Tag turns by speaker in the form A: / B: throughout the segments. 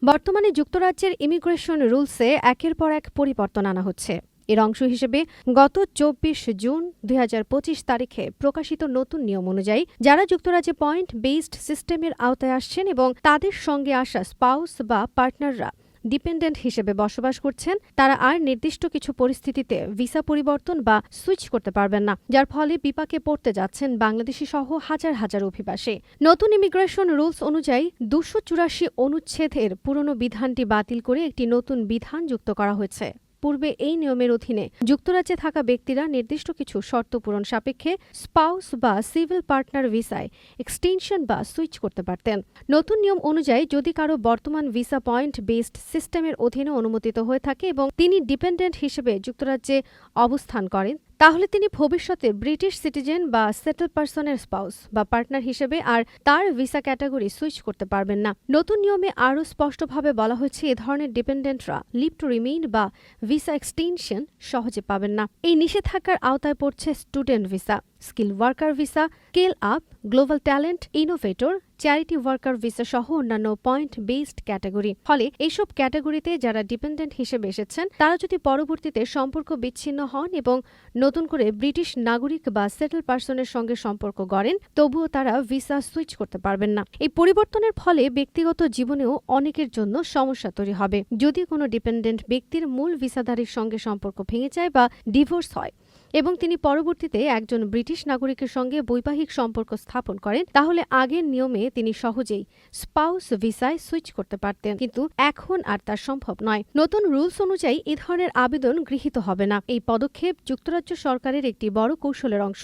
A: বর্তমানে যুক্তরাজ্যের ইমিগ্রেশন রুলসে একের পর এক পরিবর্তন আনা হচ্ছে। এর অংশ হিসেবে গত ২৪ জুন ২০২৫ তারিখে প্রকাশিত নতুন নিয়ম অনুযায়ী যারা যুক্তরাজ্যে পয়েন্ট বেসড সিস্টেমের আওতায় আসছেন এবং তাদের সঙ্গে আসা স্পাউস বা পার্টনাররা ডিপেন্ডেন্ট হিসেবে বসবাস করছেন, তারা আর নির্দিষ্ট কিছু পরিস্থিতিতে ভিসা পরিবর্তন বা সুইচ করতে পারবেন না, যার ফলে বিপাকে পড়তে যাচ্ছেন বাংলাদেশি সহ হাজার হাজার অভিবাসী। নতুন ইমিগ্রেশন রুলস অনুযায়ী ২৮৪ অনুচ্ছেদের পুরনো বিধানটি বাতিল করে একটি নতুন বিধান যুক্ত করা হয়েছে। পূর্বে এই নিয়মের অধীনে যুক্তরাজ্যে থাকা ব্যক্তিরা নির্দিষ্ট কিছু শর্ত পূরণ সাপেক্ষে স্পাউস বা সিভিল পার্টনার ভিসায় এক্সটেনশন বা সুইচ করতে পারতেন। নতুন নিয়ম অনুযায়ী যদি কারো বর্তমান ভিসা পয়েন্ট বেসড সিস্টেমের অধীনে অনুমোদিত হয়ে থাকে এবং তিনি ডিপেন্ডেন্ট হিসেবে যুক্তরাজ্যে অবস্থান করেন, তাহলে তিনি ভবিষ্যতে ব্রিটিশ সিটিজেন বা সেটেল পারসনের স্পাউস বা পার্টনার হিসেবে আর তার ভিসা ক্যাটাগরি সুইচ করতে পারবেন না। নতুন নিয়মে আরও স্পষ্টভাবে বলা হয়েছে এ ধরনের ডিপেন্ডেন্টরা লিভ টু রিমেইন বা ভিসা এক্সটেনশন সহজে পাবেন না। এই নিষেধাজ্ঞার আওতায় পড়ছে student visa, skill worker visa, scale up, global talent, innovator, charity worker visa সহ অন্যান্য পয়েন্ট বেসড ক্যাটাগরি। ফলে এইসব ক্যাটাগরিতে যারা ডিপেন্ডেন্ট হিসেবে এসেছেন তারা যদি পরবর্তীতে সম্পর্ক বিচ্ছিন্ন হন এবং নতুন করে ব্রিটিশ নাগরিক বা সেটেল পারসনের সঙ্গে সম্পর্ক গড়েন, তবুও তারা ভিসা সুইচ করতে পারবেন না। এই পরিবর্তনের ফলে ব্যক্তিগত জীবনেও অনেকের জন্য সমস্যা তৈরি হবে। যদি কোনো ডিপেন্ডেন্ট ব্যক্তির মূল ভিসাধারীর সঙ্গে সম্পর্ক ভেঙে যায় বা ডিভোর্স হয় এবং তিনি পরবর্তীতে একজন ব্রিটিশ নাগরিকের সঙ্গে বৈবাহিক সম্পর্ক স্থাপন করেন, তাহলে আগের নিয়মে তিনি সহজেই স্পাউস ভিসায় সুইচ করতে পারতেন, কিন্তু এখন আর তা সম্ভব নয়। নতুন রুলস অনুযায়ী এ ধরনের আবেদন গৃহীত হবে না। এই পদক্ষেপ যুক্তরাজ্য সরকারের একটি বড় কৌশলের অংশ,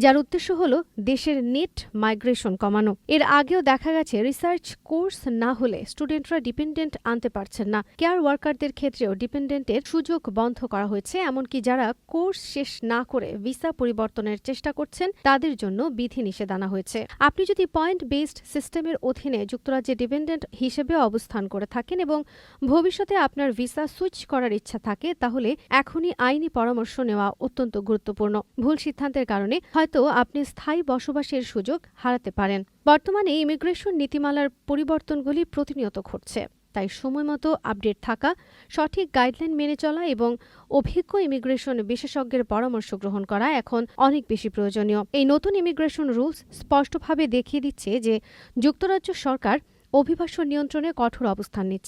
A: যার উদ্দেশ্য হল দেশের নেট মাইগ্রেশন কমানো। এর আগেও দেখা গেছে রিসার্চ কোর্স না হলে স্টুডেন্টরা ডিপেন্ডেন্ট আনতে পারছেন না। কেয়ার ওয়ার্কারদের ক্ষেত্রেও ডিপেন্ডেন্টের সুযোগ বন্ধ করা হয়েছে, এমনকি যারা কোর্স শেষ না করে ভিসা পরিবর্তনের চেষ্টা করছেন তাদের জন্য বিধিনিষেধ আনা হয়েছে। আপনি যদি পয়েন্ট বেসড সিস্টেমের অধীনে যুক্তরাজ্যে ডিপেন্ডেন্ট হিসেবে অবস্থান করে থাকেন এবং ভবিষ্যতে আপনার ভিসা সুইচ করার ইচ্ছা থাকে, তাহলে এখনই আইনি পরামর্শ নেওয়া অত্যন্ত গুরুত্বপূর্ণ। ভুল সিদ্ধান্তের কারণে হয়তো আপনি স্থায়ী বসবাসের সুযোগ হারাতে পারেন। বর্তমানে ইমিগ্রেশন নীতিমালার পরিবর্তনগুলি প্রতিনিয়ত ঘটছে, তাই সময়মতো আপডেট থাকা, সঠিক গাইডলাইন মেনে চলা এবং অভিজ্ঞ ইমিগ্রেশন বিশেষজ্ঞের পরামর্শ গ্রহণ করা এখন অনেক বেশি প্রয়োজনীয়। এই নতুন ইমিগ্রেশন রুলস স্পষ্টভাবে দেখিয়ে দিচ্ছে যে যুক্তরাজ্য সরকার অভিবাসন নিয়ন্ত্রণে কঠোর অবস্থান নিচ্ছে।